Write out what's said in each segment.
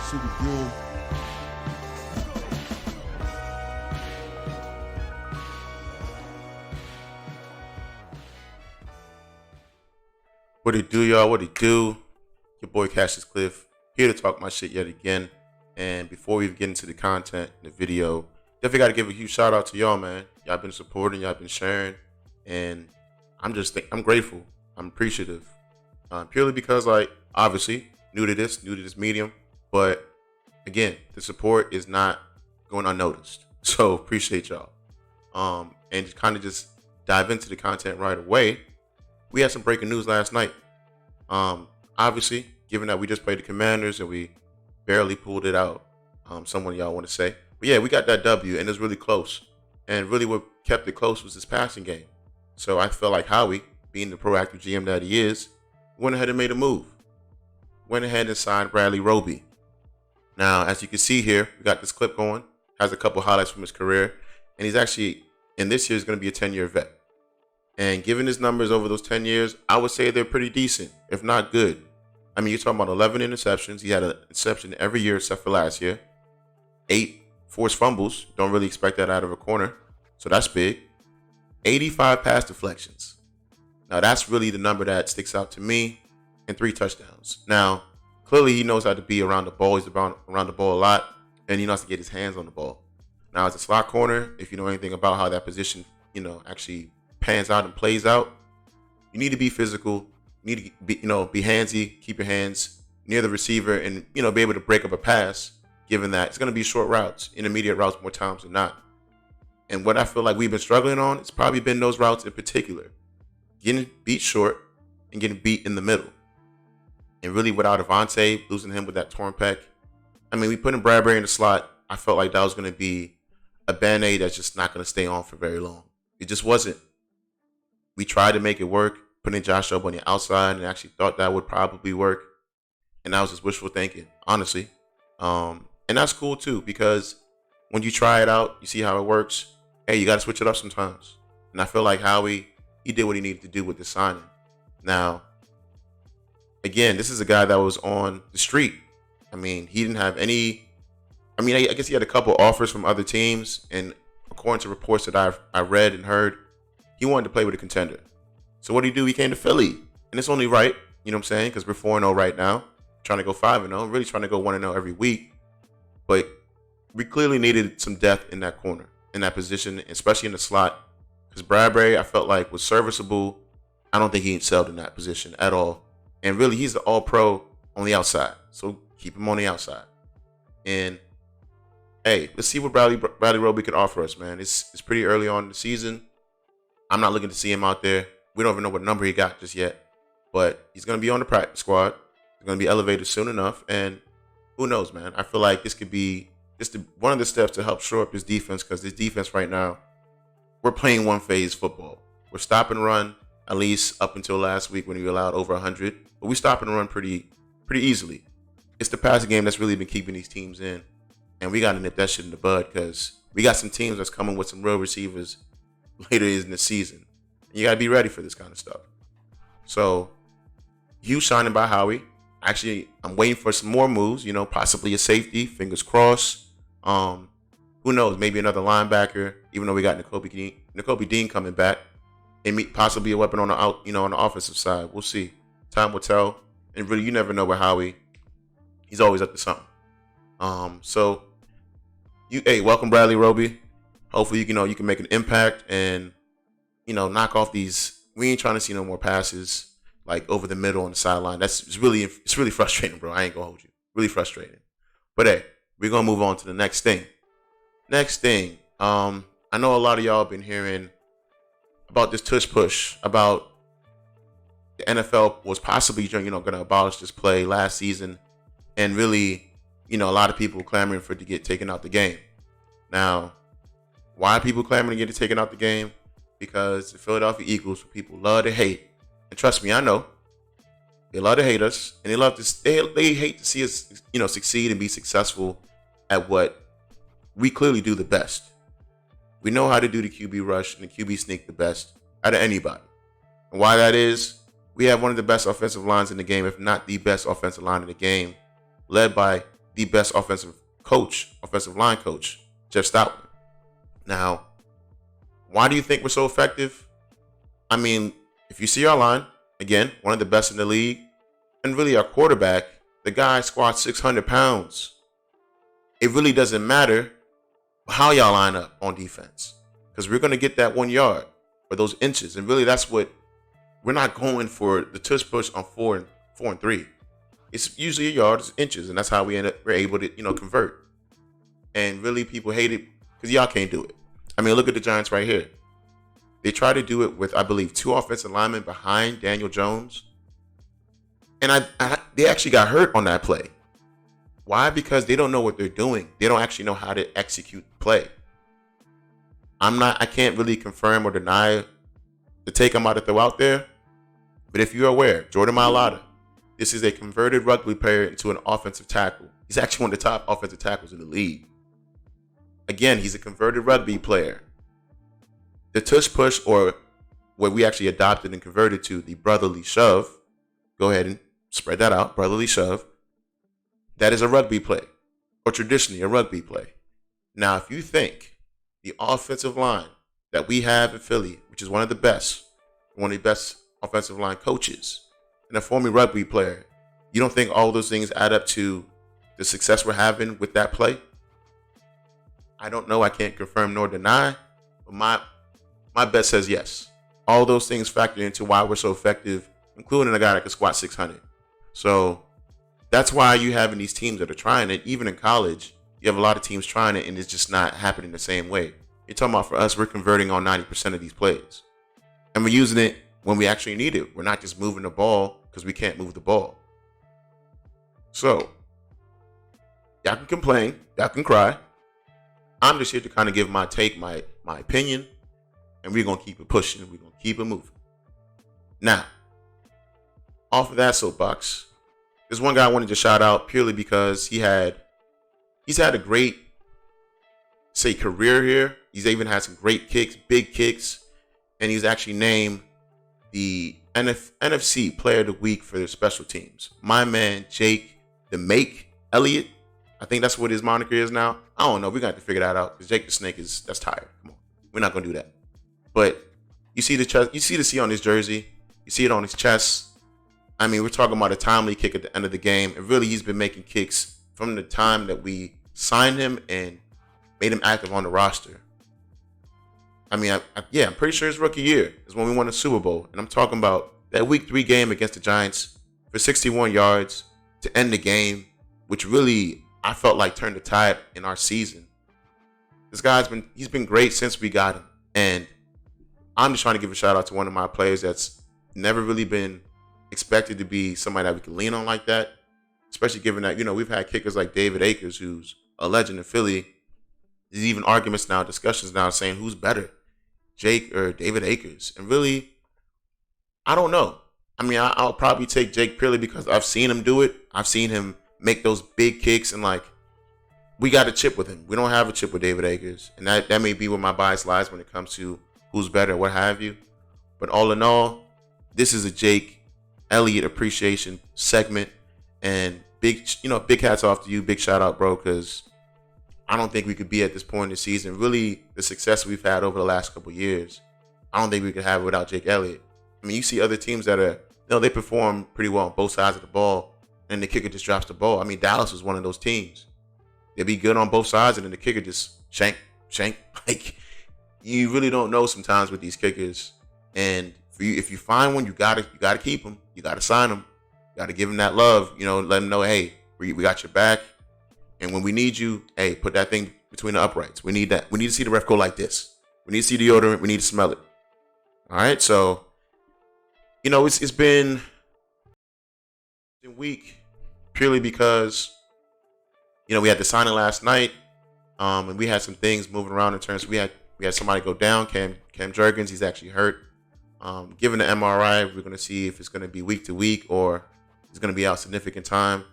that shit again. What it do, y'all? What it do? Your boy Cassius Cliff here to talk my shit yet again. And before we get into the content, the video, definitely got to give a huge shout out to y'all, man. Y'all been supporting, y'all been sharing, and I'm grateful. I'm appreciative, purely because, like, obviously new to this medium, but again, the support is not going unnoticed. So appreciate y'all. And just kind of just dive into the content right away. We had some breaking news last night. Obviously, given that we just played the Commanders and we barely pulled it out, someone y'all want to say. But yeah, we got that W, and it was really close. And really what kept it close was this passing game. So I felt like Howie, being the proactive GM that he is, went ahead and made a move. Went ahead and signed Broverly Roby. Now, as you can see here, we got this clip going. Has a couple highlights from his career. And he's actually, in this year, is going to be a 10-year vet. And given his numbers over those 10 years, I would say they're pretty decent, if not good. I mean, you're talking about 11 interceptions. He had an interception every year except for last year. 8 forced fumbles. Don't really expect that out of a corner. So that's big. 85 pass deflections. Now, that's really the number that sticks out to me. And 3 touchdowns. Now, clearly he knows how to be around the ball. He's around the ball a lot. And he knows how to get his hands on the ball. Now, as a slot corner, if you know anything about how that position, actually pans out and plays out, you need to be physical. You need to be handsy, keep your hands near the receiver, and be able to break up a pass, given that it's going to be short routes, intermediate routes more times than not. And what I feel like we've been struggling on, it's probably been those routes in particular. Getting beat short and getting beat in the middle. And really without Avante, losing him with that torn pec. I mean, we put in Bradbury in the slot. I felt like that was going to be a Band-Aid that's just not going to stay on for very long. It just wasn't. We tried to make it work, putting Josh up on the outside, and actually thought that would probably work. And that was just wishful thinking, honestly. And that's cool too, because when you try it out, you see how it works. Hey, you got to switch it up sometimes. And I feel like Howie, he did what he needed to do with the signing. Now, again, this is a guy that was on the street. I mean, he didn't have any. I mean, I guess he had a couple offers from other teams, and according to reports that I read and heard, he wanted to play with a contender. So what did he do? He came to Philly. And it's only right, you know what I'm saying? Because we're 4-0 right now. Trying to go 5-0. Really trying to go 1-0 every week. But we clearly needed some depth in that corner, in that position, especially in the slot. Because Bradbury, I felt like, was serviceable. I don't think he excelled in that position at all. And really, he's the all-pro on the outside. So keep him on the outside. And, hey, let's see what Broverly Roby could offer us, man. It's pretty early on in the season. I'm not looking to see him out there. We don't even know what number he got just yet. But he's going to be on the practice squad. He's going to be elevated soon enough. And who knows, man? I feel like this could be just one of the steps to help shore up his defense, because this defense right now, we're playing one-phase football. We're stop and run, at least up until last week when we allowed over 100. But we stop and run pretty easily. It's the passing game that's really been keeping these teams in. And we got to nip that shit in the bud, because we got some teams that's coming with some real receivers later in the season. You got to be ready for this kind of stuff. So, huge signing by Howie. Actually, I'm waiting for some more moves, possibly a safety, fingers crossed. Who knows, maybe another linebacker, even though we got Nakobe Dean coming back. And possibly a weapon on the offensive side. We'll see. Time will tell. And really, you never know with Howie. He's always up to something. So, welcome Broverly Roby. Hopefully, you can make an impact and, knock off these. We ain't trying to see no more passes like over the middle on the sideline. It's really frustrating, bro. I ain't gonna hold you. Really frustrating. But hey, we're gonna move on to the next thing. I know a lot of y'all been hearing about this Tush Push, about the NFL was possibly, gonna abolish this play last season, and really, a lot of people clamoring for it to get taken out the game. Now, why are people clamoring to get it taken out the game? Because the Philadelphia Eagles, people love to hate. And trust me, I know. They love to hate us. And they hate to see us, succeed and be successful at what we clearly do the best. We know how to do the QB rush and the QB sneak the best out of anybody. And why that is, we have one of the best offensive lines in the game, if not the best offensive line in the game, led by the best offensive line coach, Jeff Stoutland. Now, why do you think we're so effective? I mean, if you see our line, again, one of the best in the league, and really our quarterback, the guy squats 600 pounds. It really doesn't matter how y'all line up on defense, because we're going to get that 1 yard or those inches. And really, that's what we're not going for, the tush push on 4 and 3. It's usually a yard, it's inches, and that's how we're able to, convert. And really, people hate it because y'all can't do it. I mean, look at the Giants right here. They try to do it with, I believe, 2 offensive linemen behind Daniel Jones. And they actually got hurt on that play. Why? Because they don't know what they're doing. They don't actually know how to execute the play. I can't really confirm or deny the take I'm about to throw out there. But if you're aware, Jordan Mailata, this is a converted rugby player into an offensive tackle. He's actually one of the top offensive tackles in the league. Again, he's a converted rugby player. The tush push, or what we actually adopted and converted to, the Broverly Shove. Go ahead and spread that out, Broverly Shove. That is a rugby play, or traditionally a rugby play. Now, if you think the offensive line that we have in Philly, which is one of the best offensive line coaches, and a former rugby player, you don't think all those things add up to the success we're having with that play? I don't know. I can't confirm nor deny, but my bet says yes. All those things factor into why we're so effective, including a guy that can squat 600. So that's why you having these teams that are trying it. Even in college, you have a lot of teams trying it, and it's just not happening the same way. You're talking about, for us, we're converting on 90% of these plays. And we're using it when we actually need it. We're not just moving the ball because we can't move the ball. So, y'all can complain. Y'all can cry. I'm just here to kind of give my take, my opinion. And we're going to keep it pushing. We're going to keep it moving. Now, off of that soapbox, there's one guy I wanted to shout out purely because he's had a great, career here. He's even had some great kicks, big kicks. And he's actually named the NFC Player of the Week for their special teams. My man, Jake the Make Elliott. I think that's what his moniker is now. I don't know. We're going to have to figure that out because Jake the Snake that's tired. Come on. We're not going to do that. But you see the chest, you see the C on his jersey. You see it on his chest. I mean, we're talking about a timely kick at the end of the game. And really, he's been making kicks from the time that we signed him and made him active on the roster. I mean, I'm pretty sure his rookie year is when we won the Super Bowl. And I'm talking about that Week 3 game against the Giants for 61 yards to end the game, which really, I felt like turned the tide in our season. This guy's been great since we got him. And I'm just trying to give a shout out to one of my players that's never really been expected to be somebody that we can lean on like that, especially given that, we've had kickers like David Akers, who's a legend in Philly. There's even arguments now, discussions now saying who's better, Jake or David Akers. And really, I don't know. I mean, I'll probably take Jake purely because I've seen him do it. I've seen him make those big kicks, and we got a chip with him. We don't have a chip with David Akers. And that may be where my bias lies when it comes to who's better, what have you. But all in all, this is a Jake Elliott appreciation segment. And big hats off to you. Big shout out, bro, because I don't think we could be at this point in the season. Really, the success we've had over the last couple of years, I don't think we could have it without Jake Elliott. I mean, you see other teams that are, they perform pretty well on both sides of the ball, and the kicker just drops the ball. I mean, Dallas was one of those teams. They'd be good on both sides, and then the kicker just shank. You really don't know sometimes with these kickers. And if you find one, you gotta keep them. You gotta sign them. You gotta give them that love. Let them know, hey, we got your back. And when we need you, hey, put that thing between the uprights. We need that. We need to see the ref go like this. We need to see deodorant. We need to smell it. All right. So, it's been a week purely because, we had the signing last night, and we had some things moving around in terms. We had somebody go down. Cam Jurgens, he's actually hurt. Given the MRI, we're going to see if it's going to be week to week or it's going to be out significant time.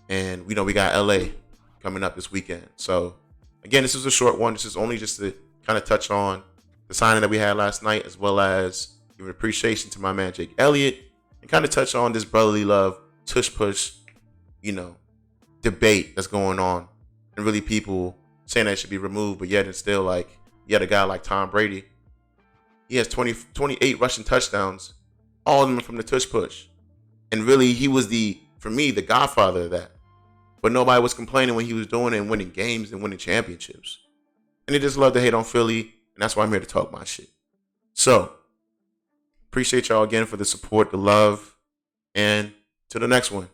And we got LA coming up this weekend. So, again, this is a short one. This is only just to kind of touch on the signing that we had last night, as well as give appreciation to my man Jake Elliott, and kind of touch on this brotherly love, tush push, debate that's going on, and really people saying that it should be removed, but yet and still, like, you had a guy like Tom Brady. He has 28 rushing touchdowns, all of them from the Tush Push. And really, he was for me, the godfather of that. But nobody was complaining when he was doing it and winning games and winning championships. And they just love to hate on Philly, and that's why I'm here to talk my shit. So, appreciate y'all again for the support, the love, and to the next one.